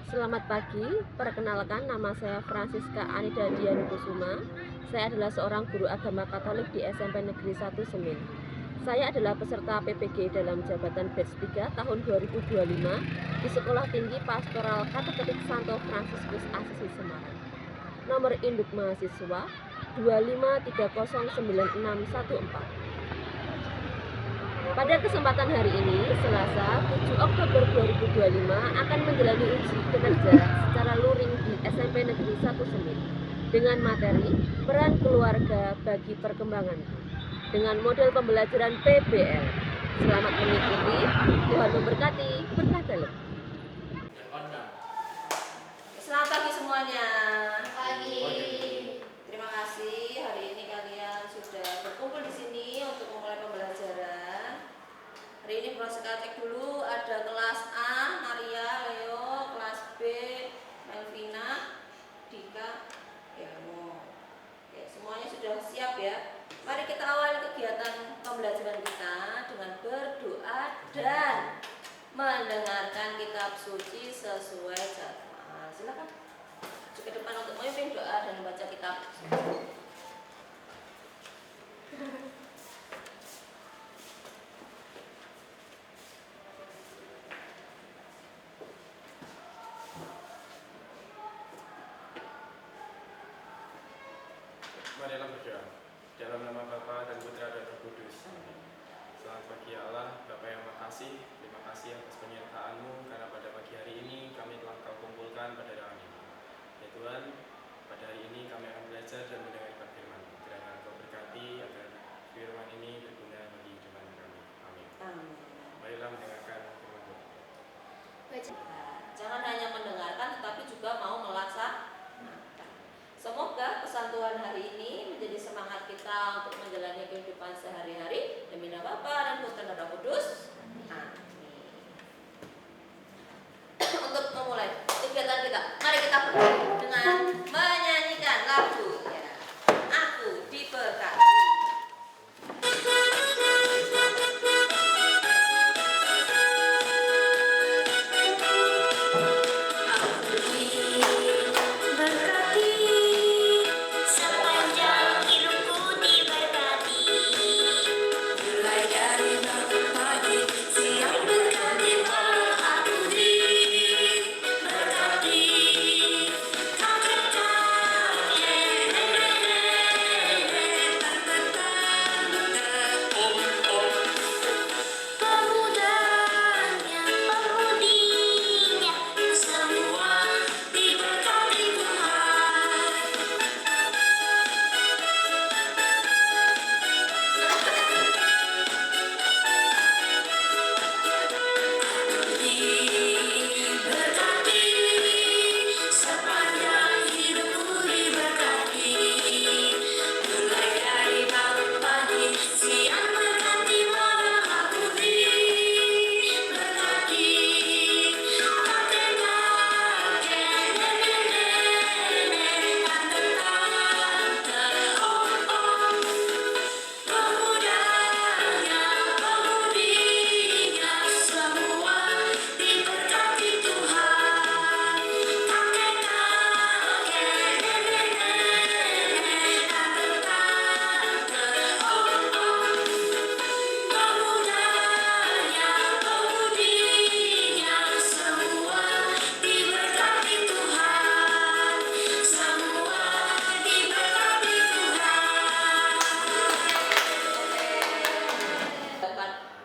Selamat pagi, perkenalkan nama saya Francisca Anida Dian Kusuma. Saya adalah seorang guru agama Katolik di SMP Negeri 1 Semin. Saya adalah peserta PPG dalam jabatan Batch 3 tahun 2025 di Sekolah Tinggi Pastoral Kateketik Santo Fransiskus Asisi Semarang. Nomor induk mahasiswa 253096614. Pada kesempatan hari ini, Selasa 7 Oktober 2025 akan menjalani uji kinerja secara luring di SMP Negeri 1 Semin dengan materi peran keluarga bagi perkembangan dengan model pembelajaran PBL. Selamat mengikuti, Tuhan memberkati, berkah dalam. Selamat pagi semuanya. Pagi. Terima kasih hari ini kalian sudah berkumpul di sini untuk memulai pembelajaran. Hari ini Francisca cek dulu, ada kelas A, Maria, Leo, kelas B, Melvina, Dika, Elmo. Oke, semuanya sudah siap ya. Mari kita awali kegiatan pembelajaran kita dengan berdoa dan mendengarkan kitab suci sesuai jadwal. Silakan ke depan untuk memimpin doa dan membaca kitab. Marilah berdoa. Dalam nama Bapa dan Putra dan Roh Kudus. Selamat pagi Allah, Bapa yang makasih. Terima kasih atas penyertaan-Mu karena pada pagi hari ini kami telah Kau kumpulkan pada dalam ini. Ya Tuhan, pada hari ini kami akan belajar dan mendengarkan firman-Mu. Kiranya Kau berkati agar firman ini berguna bagi kehidupan kami. Amin. Amin. Marilah mendengarkan firman-Mu. Jangan hanya mendengarkan tetapi juga mau melaksanakan. Semoga pesan Tuhan hari ini menjadi semangat kita untuk menjalani kehidupan sehari-hari demi nama Bapa dan Putra dan Roh Kudus. Amin. Untuk memulai kegiatan kita, mari kita berdiri dengan menyanyikan lagu ya. Aku diberkati.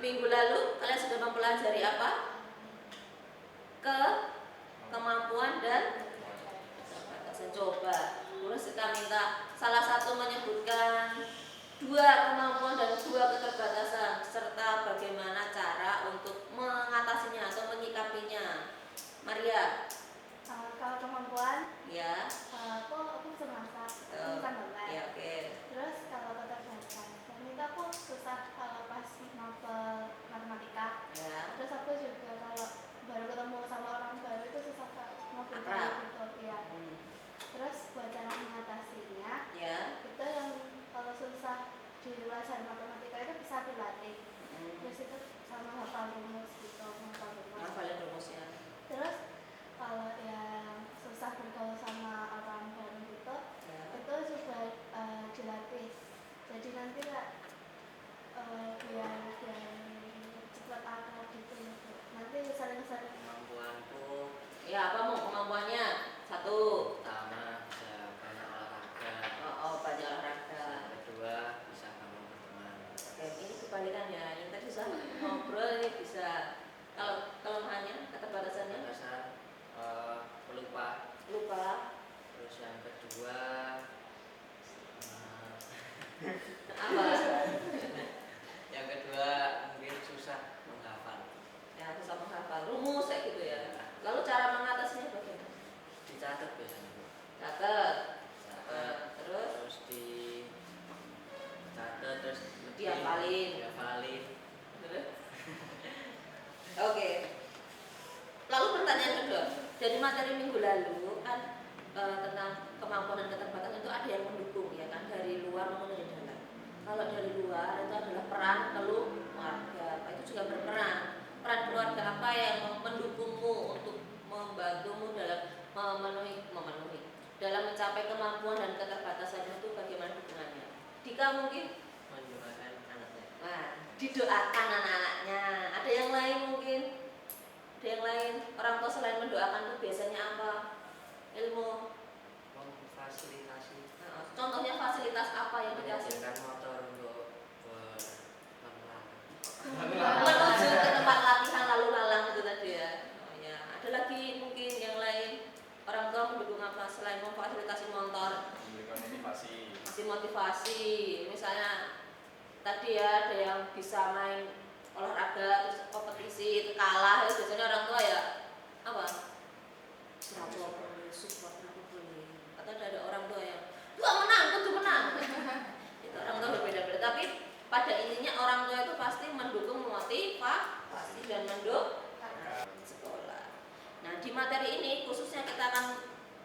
Minggu lalu kalian sudah mempelajari apa? Kemampuan dan keterbatasan. Coba terus kita minta salah satu menyebutkan dua kemampuan dan dua keterbatasan serta bagaimana cara untuk mengatasinya atau menyikapinya. Maria. Kalau kemampuan, Ya. aku bisa masak, aku bisa gambar. Ya, oke. Terus kalau keterbatasan, ternyata aku susah kalau pas novel matematika. Ya. Terus aku juga kalau baru ketemu sama orang baru itu susah mau Akrab. gitu ya. Terus buat cara mengatasinya, Ya. itu yang kalau susah di pelajaran matematika itu bisa dilatih. Terus itu sama hafal rumus gitu, hafal rumus. Hafalin rumusnya. Terus kalau ya Dari materi minggu lalu kan tentang kemampuan dan keterbatasan itu ada yang mendukung ya kan, dari luar maupun dari dalam. Kalau dari luar itu adalah peran keluarga, itu juga berperan. Peran keluarga apa yang mendukungmu untuk membantumu dalam memenuhi dalam mencapai kemampuan dan keterbatasan itu, bagaimana dukungannya? Dika mungkin mendoakan anaknya. nah, didoakan anak-anaknya. Ada yang lain mungkin? Ada yang lain? Orang tua selain mendoakan itu biasanya apa? Ilmu. Memfasilitasi. Nah, contohnya fasilitas apa yang dikasih? Menyediakan motor untuk berlalu. Menuju ke tempat latihan lalu lalang itu tadi ya. Oh ya, ada lagi mungkin yang lain. Orang tua mendukung apa selain memfasilitasi motor? Memberikan motivasi. Masih motivasi. Misalnya tadi ya ada yang bisa main olahraga terus kompetisi itu kalah, ya biasanya orang tua ya apa? Support, atau ada orang tua yang tua menang, kudu menang. Itu orang tua berbeda-beda, tapi pada intinya orang tua itu pasti mendukung, motivasi dan mendukung sekolah. Nah, di materi ini khususnya kita akan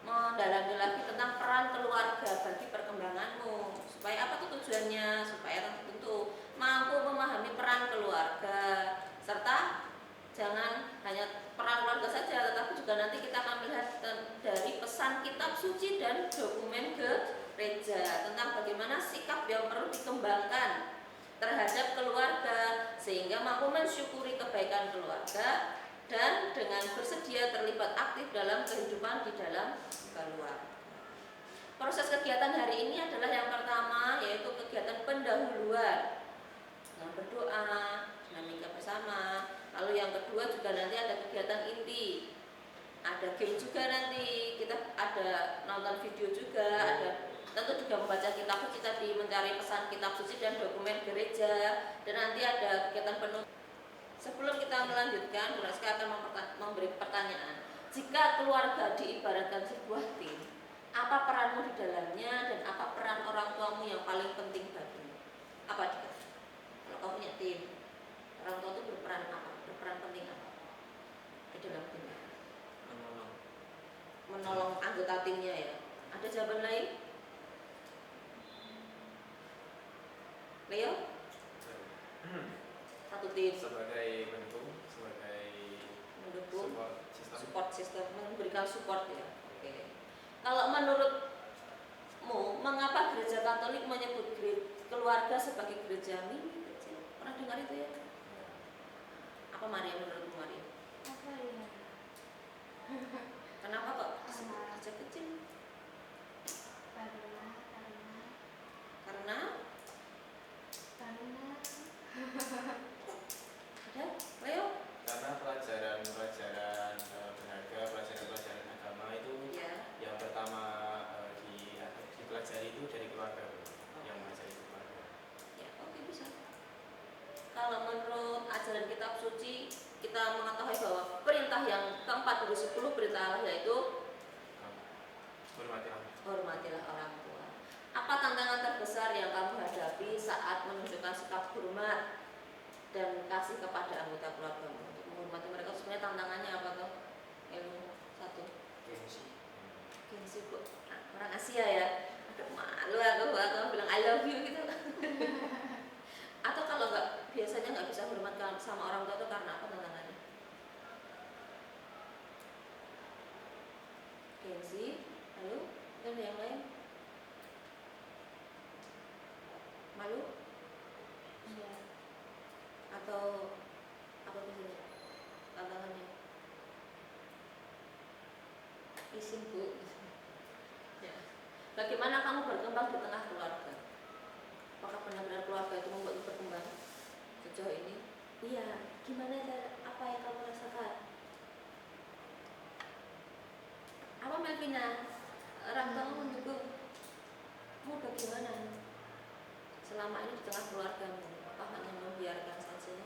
mendalami lagi tentang peran keluarga bagi perkembanganmu. Supaya apa tuh tujuannya? Supaya tentu mampu memahami peran keluarga, serta jangan hanya peran keluarga saja, tetapi juga nanti kita akan melihat dari pesan kitab suci dan dokumen gereja tentang bagaimana sikap yang perlu dikembangkan terhadap keluarga sehingga mampu mensyukuri kebaikan keluarga dan dengan bersedia terlibat aktif dalam kehidupan di dalam keluarga. Proses kegiatan hari ini adalah yang pertama, yaitu kegiatan pendahuluan dengan berdoa, dinamika bersama. Lalu yang kedua juga nanti ada kegiatan inti, ada game juga, nanti kita ada nonton video juga, ada tentu juga membaca kitab suci tadi, mencari pesan kitab suci dan dokumen gereja, dan nanti ada kegiatan penuh. Sebelum kita melanjutkan, Bu Raska akan memberi pertanyaan. Jika keluarga diibaratkan sebuah tim, apa peranmu di dalamnya dan apa peran orang tuamu yang paling penting bagimu? Apa dia? Kalau kau punya tim, orang tua itu berperan apa? Berperan penting apa di dalam timnya? Menolong anggota timnya ya. Ada jawaban lain? Leo? Satu tim Sebagai pendukung, sebagai mendukung, support system. memberikan support ya. Oke. Kalau menurutmu, mengapa gereja Katolik menyebut keluarga sebagai gereja mini kecil? Pernah dengar itu ya? Apa Maria, menurutmu Maria? Apa ya? Kenapa kok gereja kecil? Karena ada Leo? Karena pelajaran-pelajaran berharga, pelajaran-pelajaran agama itu Ya. yang pertama dipelajari itu dari keluarga, yang mengajari keluarga. Ya, oke, bisa. Kalau menurut ajaran kitab suci, kita mengetahui bahwa perintah yang keempat dari 10 perintah Allah yaitu hormatilah orang tua. Apa tantangan terbesar yang kamu hadapi saat menunjukkan sikap hormat dan kasih kepada anggota keluargamu untuk menghormati mereka? Sebenarnya tantangannya apa tuh? Ilmu satu. Gengsi Bu. Nah, orang Asia ya. Aduh, malu aku bilang I love you gitu. Atau kalau biasanya nggak bisa hormat sama orang tua itu karena apa tantangannya? Gengsi. Lalu ada yang lain? Malu? Iya. Atau apa biasanya tantangannya? Izin Bu. Ya. Bagaimana kamu berkembang di tengah keluarga? Apakah benar-benar keluarga itu membuatmu berkembang sejauh ini? Iya. Gimana apa yang kamu rasakan? Apa Melvina? Orang tua mendukung? Kamu bagaimana? Selama ini di tengah keluargamu, apa hanya membiarkan saja?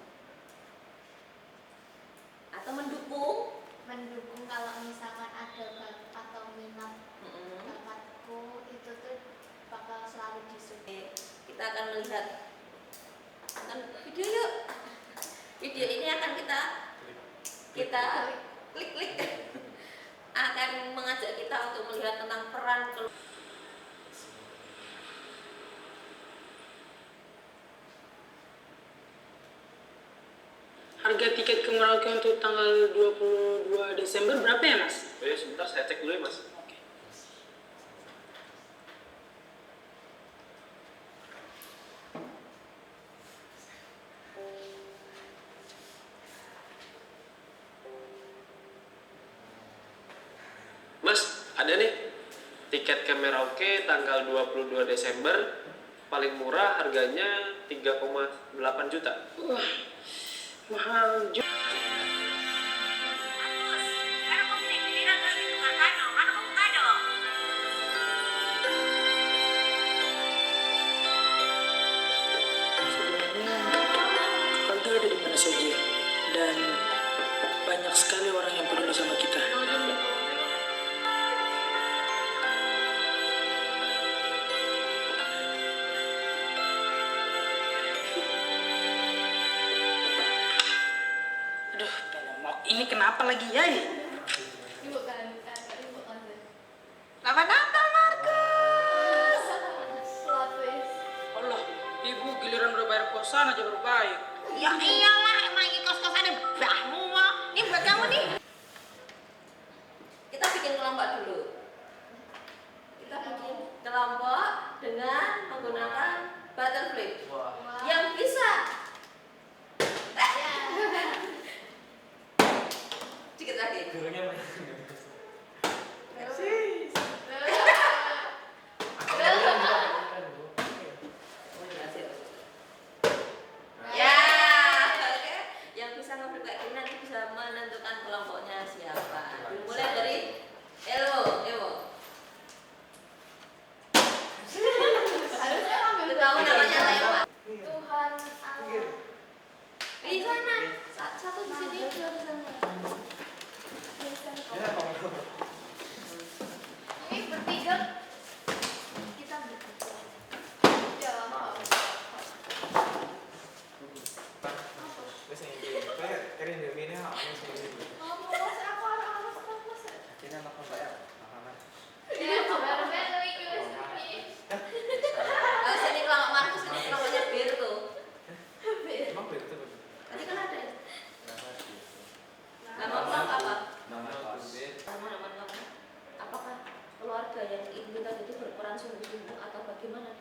Atau mendukung? Mendukung kalau misalkan ada bakat atau minat bakatku itu tuh bakal selalu disukai. Kita akan melihat video yuk. Video ini akan kita klik. untuk melihat tentang peran Harga tiket ke Merauke untuk tanggal 22 Desember berapa ya, Mas? Oh ya, sebentar saya cek dulu ya, Mas. Oke. Mas, ada nih tiket ke Merauke tanggal 22 Desember. Paling murah harganya 3,8 juta. Wah, mahal juga. Sebenarnya Alda ada di mana saja dan banyak sekali orang yang peduli sama kita. Aduh, penyemok ini kenapa lagi ya? Ibu kan, ibu kan. Lama Natal, Markus. Plot twist. Allah, ibu giliran udah bayar kosan aja baru baik. Ya iyalah, emang ini kos-kosannya mbahmu mah. Ini buat kamu nih. kita bikin kelompok dulu. Kita bikin kelompok dengan menggunakan butterfly yang bisa sedikit lagi. Gurunya mana? Ya, oke. Yang bisa ngeflip kayak gini nanti bisa menentukan kelompoknya siapa. Mulai dari Ewo. Harusnya kamu Itu kamu namanya lewat. Tuhan Allah. Di sana. Satu di sini, dua di sana. Ini bertiga. Kita bertiga. Ya, maaf. Wes ini, kayak keren deh ini aneh sih. Kamu mas, aku harus mas. Ini anak apa ya? Anak. Iya, baru-baru iki wis iki. Sini kelompok Markus, ini kelompoknya Bir tuh. Emang begitu betul. Tadi kan ada. Nama kelompok apa? Nama Albert. Nama kamu. Apakah keluarga yang ibu tadi itu berperan sungguh-sungguh atau bagaimana?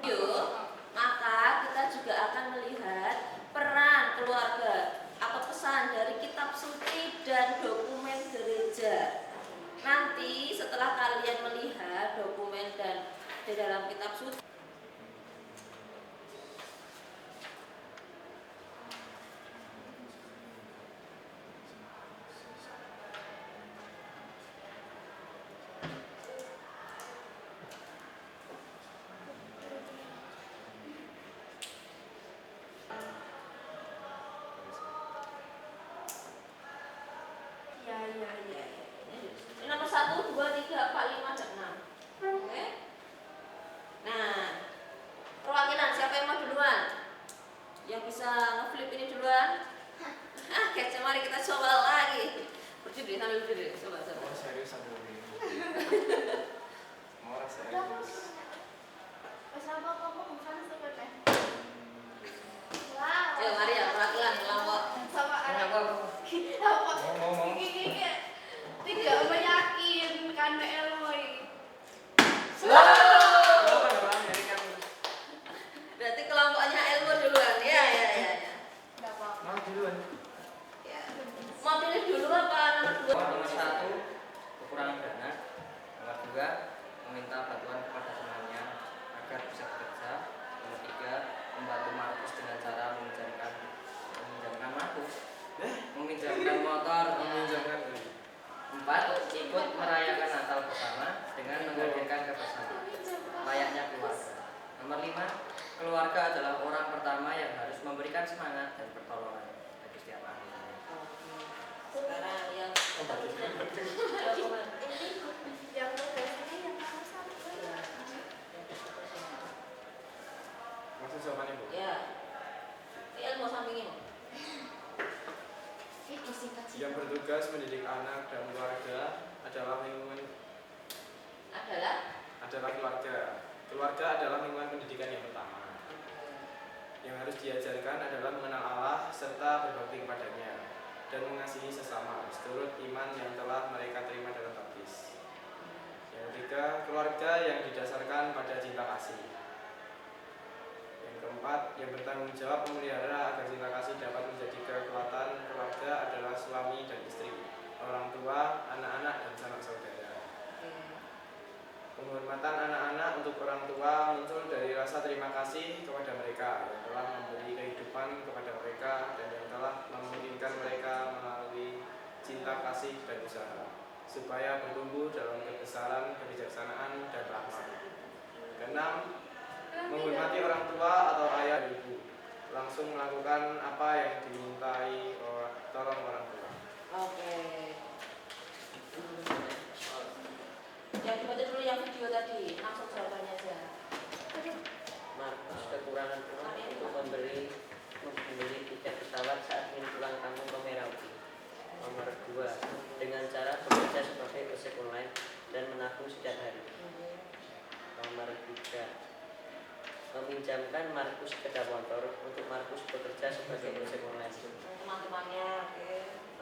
Yuk, maka kita juga akan melihat peran keluarga atau pesan dari kitab suci dan dokumen gereja. Nanti setelah kalian melihat dokumen dan di dalam kitab suci, Iya. ini nomor 1, 2, 3, 4, 5, dan 6. Oke? Nah, perwakilan siapa yang mau duluan? Yang bisa ngeflip ini duluan? Kece, mari kita coba lagi. Berdiri sambil berdiri, coba. Oh serius aku ini. Mau rasa Udah serius. mas. Pas apa kamu bukan sepepe? Wow. Ayo mari ya, perwakilan kelompok. Sama anak. Kenapa? Apa? Ngomong. Ini tidak meyakinkan Eloy. Oh, kan orang ini kan. Berarti kelompoknya ilmu duluan. Ya. Enggak apa-apa. Mau duluan. Ya. Mau pilih dulu apa nomor 2? Nomor 1, kekurangan dana. Nomor 2, meminta bantuan kepada temannya agar bisa bekerja. Nomor 3, membantu Markus dengan cara meminjamkan Markus, meminjamkan motor. Meminjamkan. 4, ikut merayakan Natal bersama dengan menghadirkan kebersamaan layaknya keluarga. Nomor 5, keluarga adalah orang pertama yang harus memberikan semangat dan pertolongan bagi setiap anggotanya. Sekarang yang Yang biasanya yang nomor 1. Maksud jawabannya Bu? ya. Ilmu sampingnya. Itu singkat. Yang bertujuan bertugas mendidik anak dan keluarga adalah keluarga. Keluarga adalah lingkungan pendidikan yang pertama. Yang harus diajarkan adalah mengenal Allah serta berbakti kepadanya dan mengasihi sesama seturut iman yang telah mereka terima dalam baptis. Yang ketiga, keluarga yang didasarkan pada cinta kasih. Yang keempat, yang bertanggung jawab memelihara agar cinta kasih dapat menjadi kekuatan keluarga adalah suami dan istri, orang tua, anak-anak, dan sanak saudara. Penghormatan anak-anak untuk orang tua muncul dari rasa terima kasih kepada mereka yang telah memberi kehidupan kepada mereka dan yang telah memungkinkan mereka melalui cinta kasih dan usaha supaya bertumbuh dalam kebesaran, kebijaksanaan, dan rahmat. Keenam, menghormati orang tua atau ayah dan ibu, langsung melakukan apa yang dimintai tolong orang tua. Oke. Yang dibaca dulu yang video tadi, langsung jawabannya aja. Markus kekurangan uang untuk membeli tiket pesawat saat ingin pulang kampung ke Merauke. Nomor 2, dengan cara bekerja sebagai ojek online dan menabung setiap hari. Nomor 3, meminjamkan Markus sepeda motor untuk Markus bekerja sebagai ojek online. Teman-temannya, oke.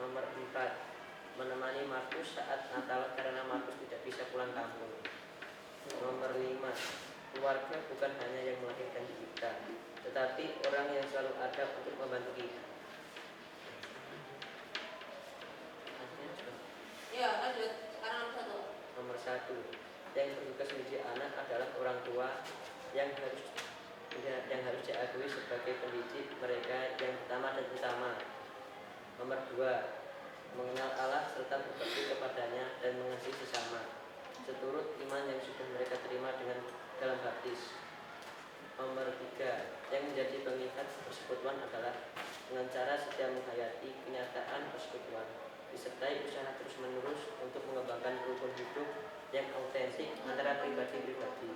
Nomor 4, menemani Markus saat Natal karena Markus tidak bisa pulang kampung. Nomor 5, keluarga bukan hanya yang melahirkan kita, tetapi orang yang selalu ada untuk membantu kita. Ya, lanjut. Sekarang nomor 1. Nomor 1, yang bertugas mendidik anak adalah orang tua yang harus diakui sebagai pendidik mereka yang pertama dan utama. Nomor 2, mengenal Allah serta berbakti kepadanya dan mengasihi sesama seturut iman yang sudah mereka terima dalam baptis. Nomor 3, yang menjadi pengikat persekutuan adalah dengan cara setia menghayati kenyataan persekutuan disertai usaha terus-menerus untuk mengembangkan rukun hidup yang autentik antara pribadi-pribadi.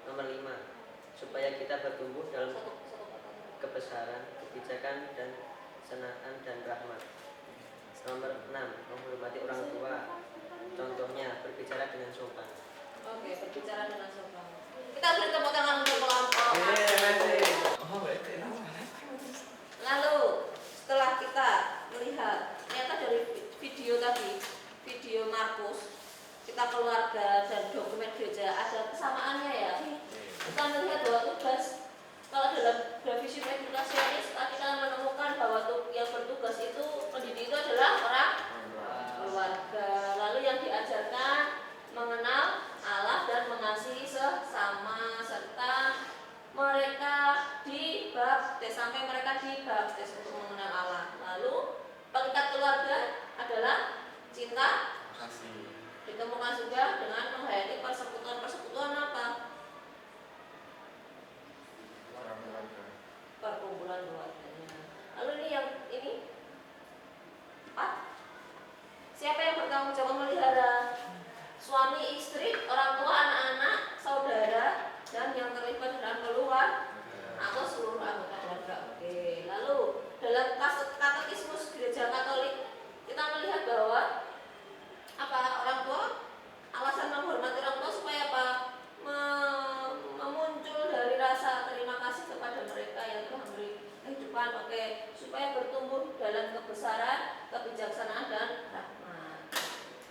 Nomor 5, supaya kita bertumbuh dalam kebesaran, kebijakan, dan kesenangan dan rahmat. Nomor 6, menghormati orang tua. Contohnya berbicara dengan sopan. Oke, berbicara dengan sopan. Kita beri tepuk tangan untuk kelompok. Lalu setelah kita melihat ternyata dari video tadi, video Markus, kita keluarga dan dokumen gereja ada kesamaannya ya. Kita melihat bahwa tugas kalau dalam Gravisium Educationis kita menemukan bahwa yang bertugas itu pendidik itu adalah orang keluarga. Lalu yang diajarkan mengenal Allah dan mengasihi sesama serta mereka dibaptis sampai mereka dibaptis untuk mengenal Allah. Lalu pengikat keluarga adalah cinta kasih. Ditemukan juga dengan menghayati persekutuan apa? Perkumpulan keluarganya. Lalu ini 4. Siapa yang bertanggung jawab memelihara? Suami, istri, orang tua, anak-anak, saudara, dan yang terlibat dalam keluarga atau seluruh anggota keluarga. Oke. Lalu dalam katekismus Gereja Katolik kita melihat bahwa apa orang tua alasan menghormati orang tua supaya apa? Memuncul dari rasa terima kasih kepada mereka yang telah memberi kehidupan. Oke, supaya bertumbuh dalam kebesaran, kebijaksanaan, dan rahmat.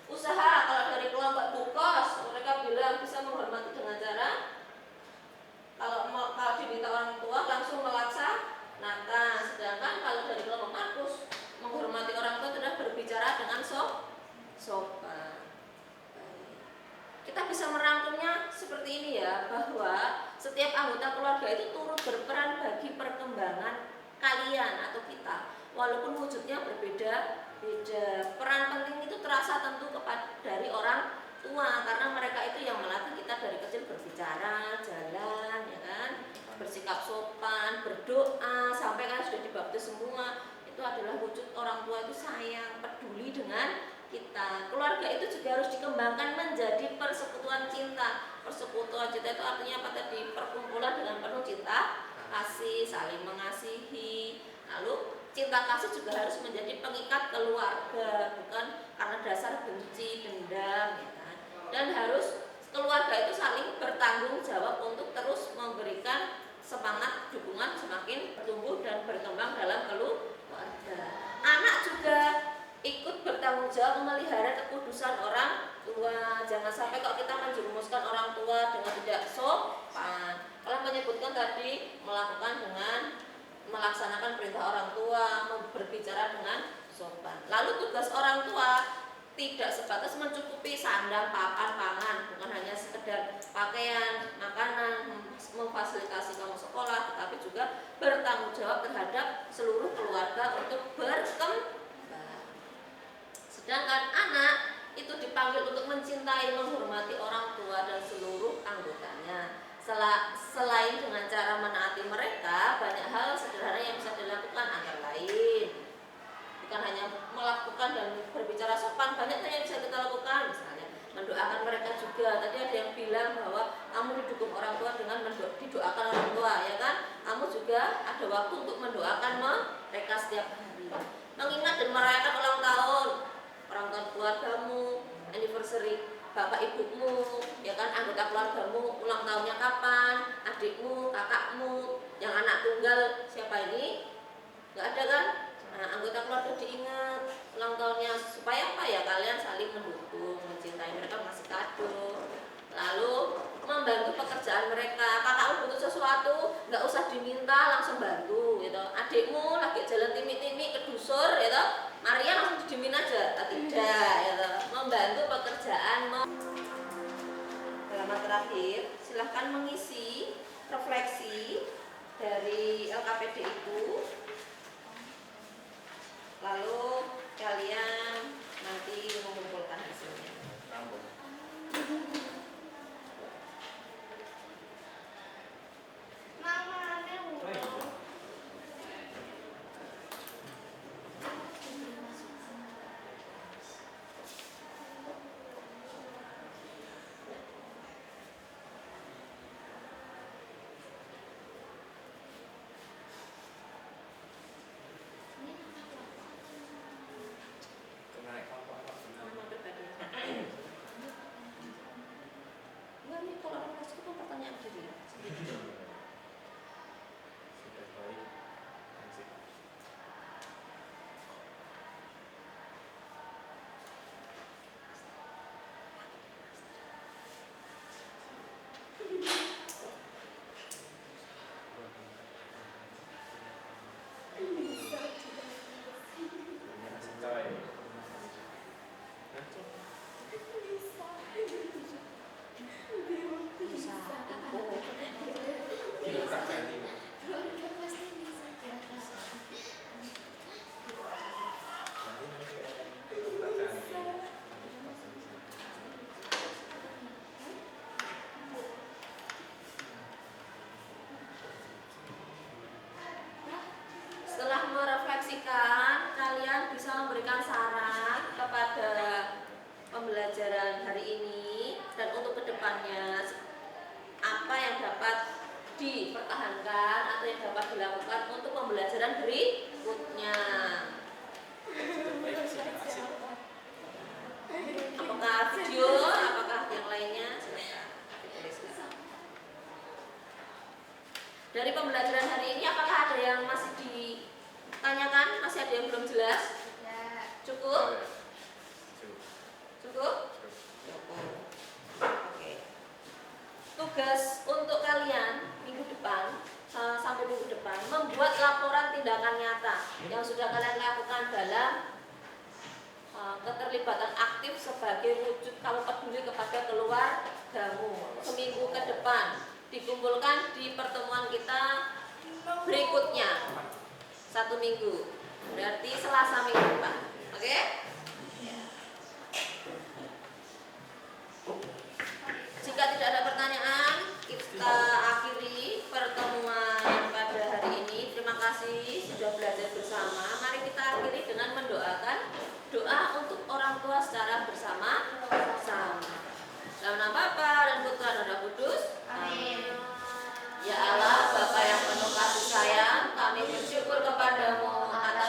Usaha kalau dari kelompok Bukos mereka bilang bisa menghormati dengan cara kalau diminta orang tua langsung melaksanakan. Sedangkan kalau dari kelompok Markus menghormati orang tua sudah berbicara dengan sopan. Kita bisa merangkumnya seperti ini ya, bahwa setiap anggota keluarga itu turut berperan bagi perkembangan kalian atau kita, walaupun wujudnya berbeda. Peran penting itu terasa tentu dari orang tua karena mereka itu yang melatih kita dari kecil berbicara, jalan, ya kan, bersikap sopan, berdoa, sampai kan sudah dibaptis semua. Itu adalah wujud orang tua itu sayang, peduli dengan kita. Keluarga itu juga harus dikembangkan menjadi persekutuan cinta. Persekutuan cinta itu artinya apa tadi? Perkumpulan dengan penuh cinta kasih, saling mengasihi. Lalu cinta kasih juga harus menjadi pengikat keluarga, bukan karena dasar benci, dendam, ya kan? Dan harus keluarga itu saling bertanggung jawab untuk terus memberikan semangat, dukungan semakin bertumbuh dan berkembang dalam keluarga. Anak juga ikut bertanggung jawab memelihara kekudusan orang tua. Jangan sampai kok kita menjerumuskan orang tua dengan tidak sopan. Kalau menyebutkan tadi melakukan dengan melaksanakan perintah orang tua, berbicara dengan sopan. Lalu tugas orang tua tidak sebatas mencukupi sandang, papan, pangan, bukan hanya sekedar pakaian, makanan, memfasilitasi kamu sekolah, tetapi juga bertanggung jawab terhadap seluruh keluarga untuk berkembang. Sedangkan anak itu dipanggil untuk mencintai, menghormati orang tua dan seluruh anggotanya. Selain dengan cara menaati mereka, banyak hal sederhana yang bisa dilakukan, antara lain bukan hanya melakukan dan berbicara sopan, banyak hal yang bisa kita lakukan, misalnya mendoakan mereka juga. Tadi ada yang bilang bahwa kamu didukung orang tua dengan didoakan orang tua, ya kan? Kamu juga ada waktu untuk mendoakan mereka setiap hari, mengingat dan merayakan ulang tahun keluargamu, anniversary bapak ibumu, ya kan, anggota keluargamu ulang tahunnya kapan, adikmu, kakakmu, yang anak tunggal siapa ini, nggak ada kan? Nah, anggota keluarga diingat ulang tahunnya supaya apa ya, kalian saling mendukung, mencintai mereka, kasih kado, lalu membantu pekerjaan mereka. Kakakmu butuh sesuatu, nggak usah diminta, langsung bantu, gitu. Adikmu lagi jalan timik-timik ke dusur, gitu, Maria langsung didimin aja, tidak, gitu. Membantu pekerjaan. Halaman terakhir, silahkan mengisi refleksi dari LKPD itu. Lalu kalian nanti mengumpulkan hasilnya. Enggak nih, kalau refleksi itu pertanyaan diri. Setelah merefleksikan, kalian bisa memberikan saran kepada pembelajaran hari ini dan untuk kedepannya apa yang dapat dipertahankan atau yang dapat dilakukan untuk pembelajaran berikutnya. Apakah video, apakah yang lainnya? Silakan dituliskan. Dari pembelajaran hari ini, apakah ada yang masih ditanyakan? Masih ada yang belum jelas? Cukup? Cukup? Oke. Tugas untuk kalian minggu depan sampai minggu depan membuat laporan tindakan nyata yang sudah kalian lakukan dalam keterlibatan aktif sebagai wujud kamu peduli kepada keluargamu. Seminggu ke depan dikumpulkan di pertemuan kita berikutnya, 1 minggu, berarti Selasa minggu depan. Oke? Jika tidak ada pertanyaan, kita akhiri pertemuan pada hari ini. Terima kasih sudah belajar bersama. Mari kita akhiri dengan mendoakan doa untuk orang tua secara bersama-sama. Dalam nama Bapa dan Putra dan Roh Kudus. Amin. Ya Allah, Bapa yang penuh kasih sayang, kami bersyukur kepadamu atas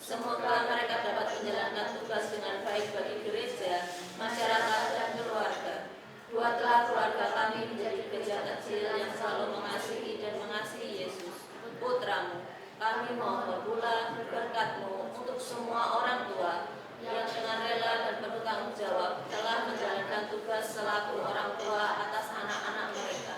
Semoga mereka dapat menjalankan tugas dengan baik bagi gereja, masyarakat, dan keluarga. Buatlah keluarga kami menjadi gereja kecil yang selalu mengasihi dan mengasihi Yesus, Putramu. Kami mohon pula berkat-Mu untuk semua orang tua yang dengan rela dan penuh tanggung jawab telah menjalankan tugas selaku orang tua atas anak-anak mereka.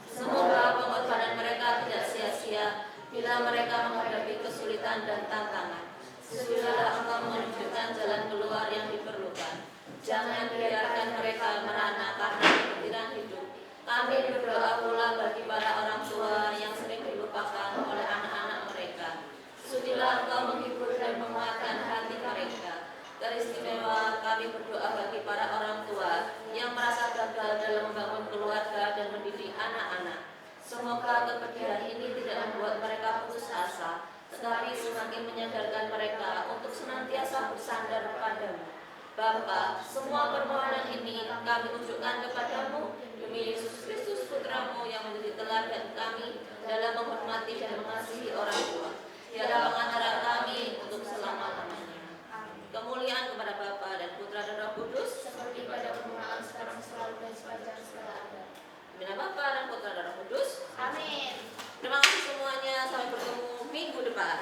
Semoga pengorbanan mereka tidak sia-sia bila mereka menghadapi kesulitan dan tantangan. Sudilah Engkau menunjukkan jalan keluar yang diperlukan. Jangan biarkan mereka merana karena kekhawatiran hidup. Kami berdoa pula bagi para orang tua yang sering dilupakan oleh anak-anak mereka. Sudilah Engkau menghibur dan menguatkan hati mereka. Teristimewa kami berdoa bagi para orang tua yang merasa gagal dalam membangun keluarga dan mendidik anak-anak. Semoga kepedihan ini tidak membuat mereka putus asa, tetapi semakin menyadarkan mereka untuk senantiasa bersandar padamu. Bapa, semua permohonan ini kami tunjukkan kepadamu demi Yesus Kristus Putramu yang menjadi teladan kami dalam menghormati dan mengasihi orang tua. Dialah pengantaran kami untuk selama-lamanya. Kemuliaan kepada Bapa dan Putra dan Roh Kudus, seperti pada permulaan, sekarang, selalu, dan sepanjang segala abad. demi nama Bapa dan Putra dan Roh Kudus. Amin. Terima kasih semuanya. Sampai bertemu minggu depan.